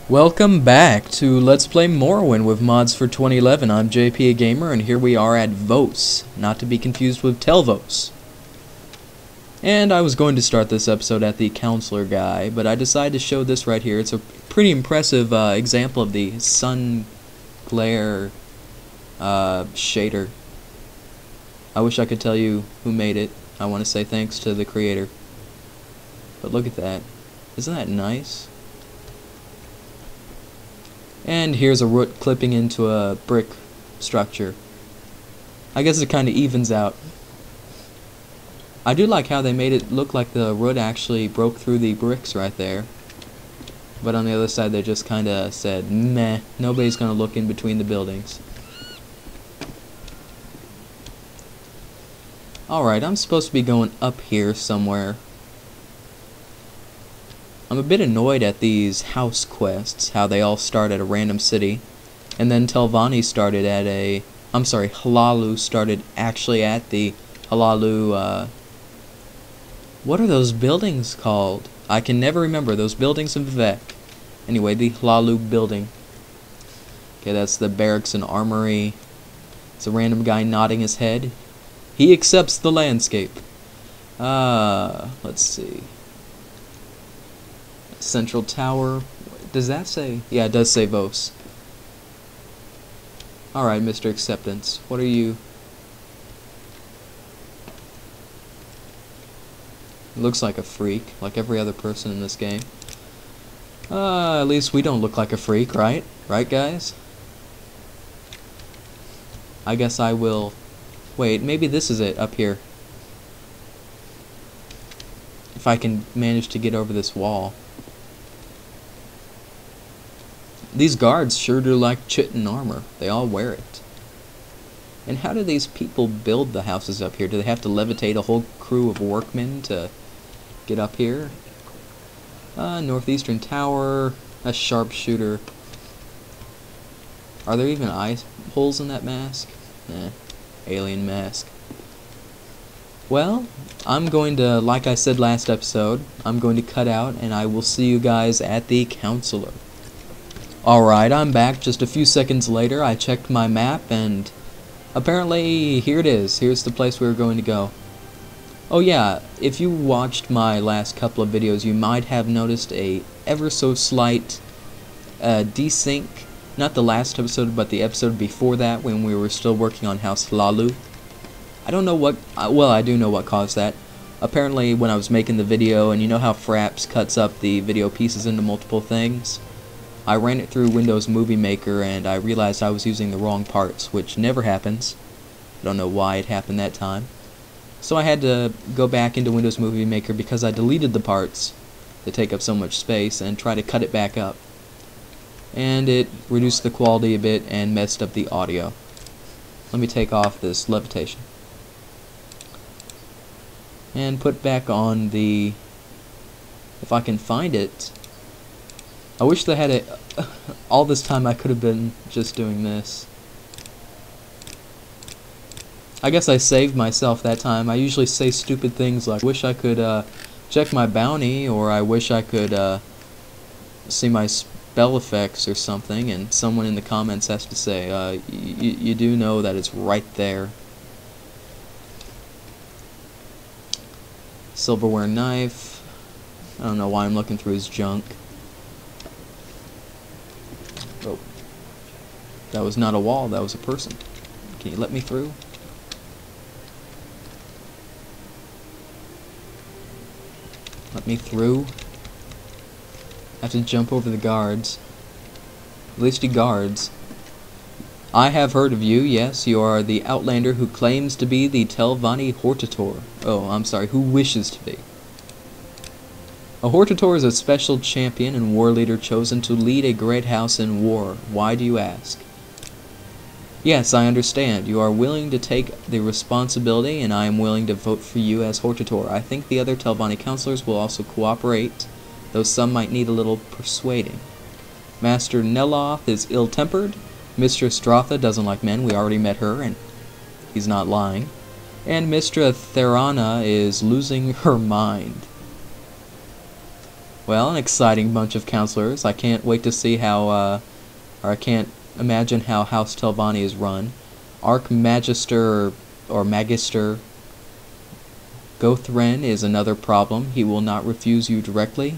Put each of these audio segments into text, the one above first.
Welcome back to Let's Play Morrowind with mods for 2011. I'm JP a Gamer, and here we are at Vos, not to be confused with Telvos. And I was going to start this episode at the counselor guy, but I decided to show this right here. It's a pretty impressive example of the sun glare shader. I wish I could tell you who made it. I want to say thanks to the creator. But look at that. Isn't that nice? And here's a root clipping into a brick structure. I guess it kind of evens out. I do like how they made it look like the root actually broke through the bricks right there. But on the other side they just kind of said, meh, nobody's going to look in between the buildings. Alright, I'm supposed to be going up here somewhere. I'm a bit annoyed at these house quests, how they all start at a random city, and then Telvanni started at a... I'm sorry, Hlaalu started actually at the Hlaalu, what are those buildings called? I can never remember, those buildings in Vivek. Anyway, the Hlaalu building. Okay, that's the barracks and armory. It's a random guy nodding his head. He accepts the landscape. Let's see. Central Tower. Does that say? Yeah, it does say Vos. Alright, Mr. Acceptance. What are you? Looks like a freak, like every other person in this game. At least we don't look like a freak, right? Right, guys? I guess I will... Wait, maybe this is it, up here. If I can manage to get over this wall. These guards sure do like chitin armor. They all wear it. And how do these people build the houses up here? Do they have to levitate a whole crew of workmen to get up here? Northeastern Tower. A sharpshooter. Are there even eye holes in that mask? Eh. Alien mask. Well, I'm going to, like I said last episode, I'm going to cut out and I will see you guys at the counselor. Alright, I'm back. Just a few seconds later, I checked my map, and apparently, here it is. Here's the place we were going to go. Oh yeah, if you watched my last couple of videos, you might have noticed a ever so slight desync. Not the last episode, but the episode before that, when we were still working on House Hlaalu. I don't know what... well, I do know what caused that. Apparently, when I was making the video, and you know how Fraps cuts up the video pieces into multiple things? I ran it through Windows Movie Maker and I realized I was using the wrong parts, which never happens. I don't know why it happened that time. So I had to go back into Windows Movie Maker because I deleted the parts that take up so much space and try to cut it back up. And it reduced the quality a bit and messed up the audio. Let me take off this levitation. And put back on the... if I can find it... I wish they had it. All this time I could have been just doing this. I guess I saved myself that time. I usually say stupid things like, wish I could check my bounty, or I wish I could see my spell effects or something, and someone in the comments has to say, you do know that it's right there. Silverware knife. I don't know why I'm looking through his junk. Oh, that was not a wall, that was a person. Can you let me through? Let me through. I have to jump over the guards. At least the guards. I have heard of you, yes, you are the outlander who claims to be the Telvanni Hortator. Oh, I'm sorry, who wishes to be. A Hortator is a special champion and war leader chosen to lead a great house in war. Why do you ask? Yes, I understand. You are willing to take the responsibility, and I am willing to vote for you as Hortator. I think the other Telvanni counselors will also cooperate, though some might need a little persuading. Master Neloth is ill-tempered. Mistress Stratha doesn't like men. We already met her, and he's not lying. And Mistress Therana is losing her mind. Well, an exciting bunch of counselors. I can't wait to see how, or I can't imagine how House Telvanni is run. Archmagister or Magister Gothren is another problem. He will not refuse you directly,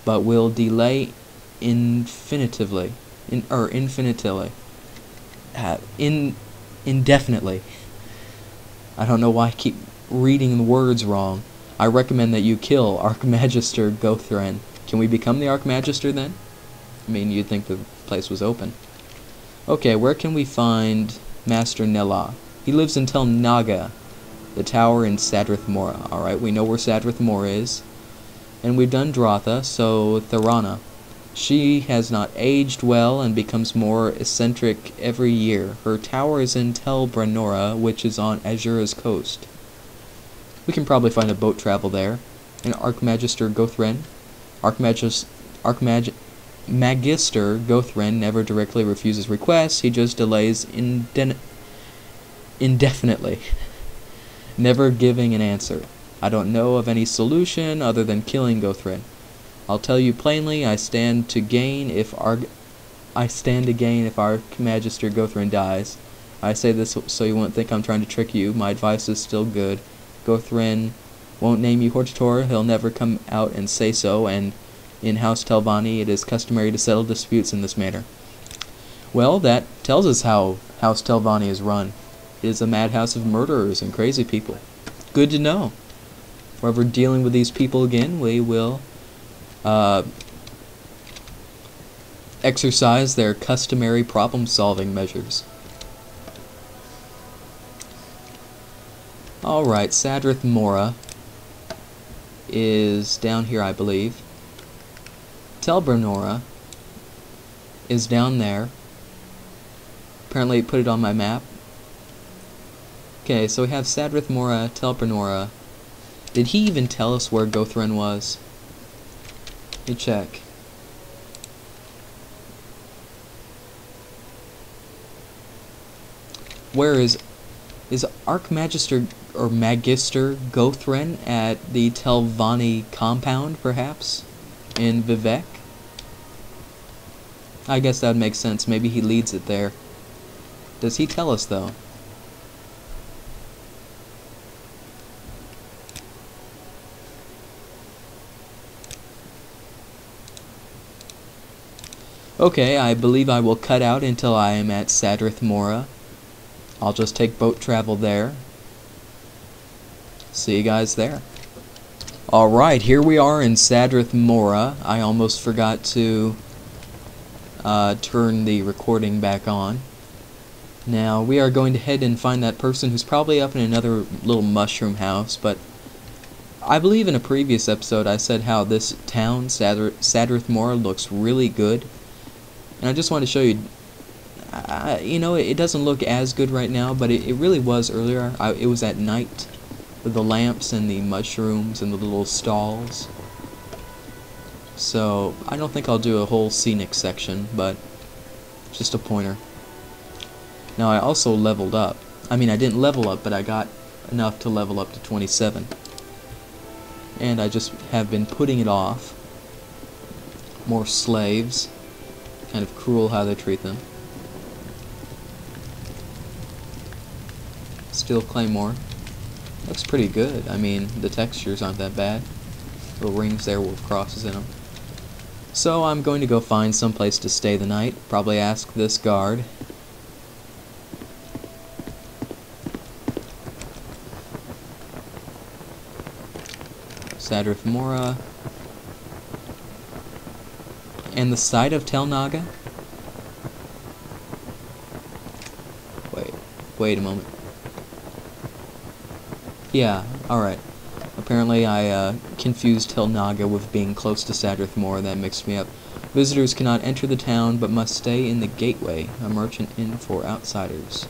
but will delay indefinitely. I don't know why I keep reading the words wrong. I recommend that you kill Archmagister Gothren. Can we become the Archmagister then? I mean, you'd think the place was open. Okay, where can we find Master Nella? He lives in Tel Naga, the tower in Sadrith Mora. Alright, we know where Sadrith Mora is. And we've done Dratha, so Tharana. She has not aged well and becomes more eccentric every year. Her tower is in Tel Branora, which is on Azura's coast. We can probably find a boat travel there. And Archmagister Gothren. Magister Gothren never directly refuses requests, he just delays indefinitely, never giving an answer. I don't know of any solution other than killing Gothren. I'll tell you plainly, I stand to gain if Archmagister Gothren dies. I say this so you won't think I'm trying to trick you. My advice is still good. Gothren won't name you Hortator, he'll never come out and say so, and in House Telvanni it is customary to settle disputes in this manner. Well, that tells us how House Telvanni is run. It is a madhouse of murderers and crazy people. Good to know. If we're ever dealing with these people again, we will exercise their customary problem-solving measures. Alright, Sadrith Mora is down here, I believe. Tel Branora is down there. Apparently it put it on my map. Okay, so we have Sadrith Mora, Tel Branora. Did he even tell us where Gothren was? Let me check. Where is Archmagister or Magister Gothren at the Telvanni compound, perhaps? In Vivek? I guess that would make sense. Maybe he leads it there. Does he tell us, though? Okay, I believe I will cut out until I am at Sadrith Mora. I'll just take boat travel there. See you guys there. Alright, here we are in Sadrith Mora. I almost forgot to turn the recording back on. Now, we are going to head and find that person who's probably up in another little mushroom house, but I believe in a previous episode I said how this town, Sadrith Mora, looks really good. And I just want to show you, you know, it doesn't look as good right now, but it really was earlier. It was at night, with the lamps and the mushrooms and the little stalls. So, I don't think I'll do a whole scenic section, but just a pointer. Now, I also leveled up. I mean, I didn't level up, but I got enough to level up to 27. And I just have been putting it off. More slaves. Kind of cruel how they treat them. Steel Claymore. Looks pretty good. I mean, the textures aren't that bad. Little rings there with crosses in them. So I'm going to go find some place to stay the night. Probably ask this guard. Sadrith Mora. And the site of Tel Naga? Wait a moment. Yeah, alright. Apparently I confused Tel Naga with being close to Sadrith Mora. That mixed me up. Visitors cannot enter the town, but must stay in the gateway, a merchant inn for outsiders.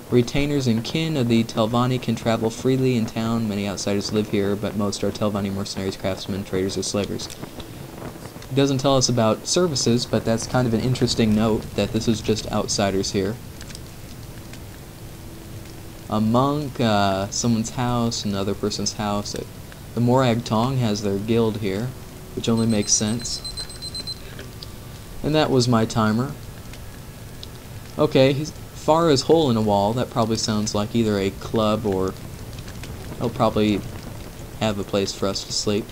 Retainers and kin of the Telvanni can travel freely in town. Many outsiders live here, but most are Telvanni mercenaries, craftsmen, traders, or slavers. It doesn't tell us about services, but that's kind of an interesting note, that this is just outsiders here. A monk, someone's house, another person's house. The Morag Tong has their guild here. which only makes sense. And that was my timer. Okay, as far as hole in a wall, that probably sounds like either a club or it'll probably have a place for us to sleep.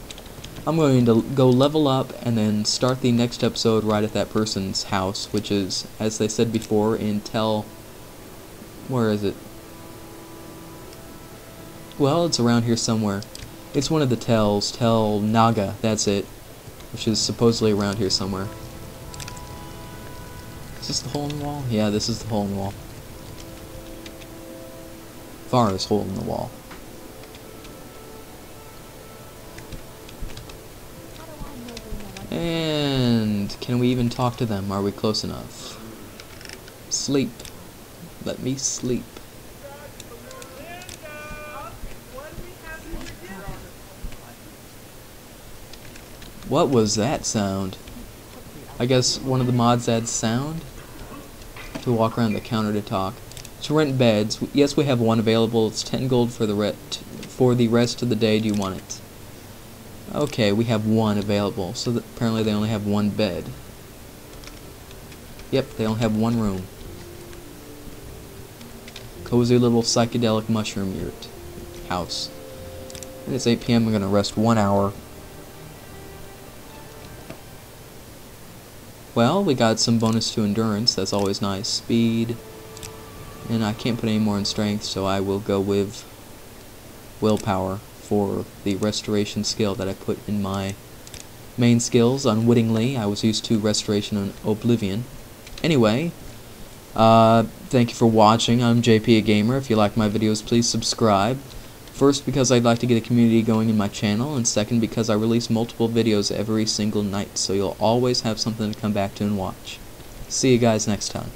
I'm going to go level up and then start the next episode right at that person's house, which is, as they said before, in where is it? Well, it's around here somewhere. It's one of the Tells, Tel Naga, that's it, which is supposedly around here somewhere. Is this the hole in the wall? Yeah, this is the hole in the wall. Farthest hole in the wall. And can we even talk to them? Are we close enough? Sleep. Let me sleep. What was that sound? I guess one of the mods adds sound to walk around the counter to talk. To rent beds, yes, we have one available. It's 10 gold for the rest of the day. Do you want it? Okay, we have one available, so apparently they only have one bed. Yep, they only have one room. Cozy little psychedelic mushroom yurt house. And it's 8 p.m. I'm gonna rest 1 hour. Well, we got some bonus to endurance. That's always nice. Speed, and I can't put any more in strength, so I will go with willpower for the restoration skill that I put in my main skills unwittingly. I was used to restoration and oblivion. Anyway, thank you for watching. I'm JP a Gamer. If you like my videos, please subscribe. First, because I'd like to get a community going in my channel, and second, because I release multiple videos every single night, so you'll always have something to come back to and watch. See you guys next time.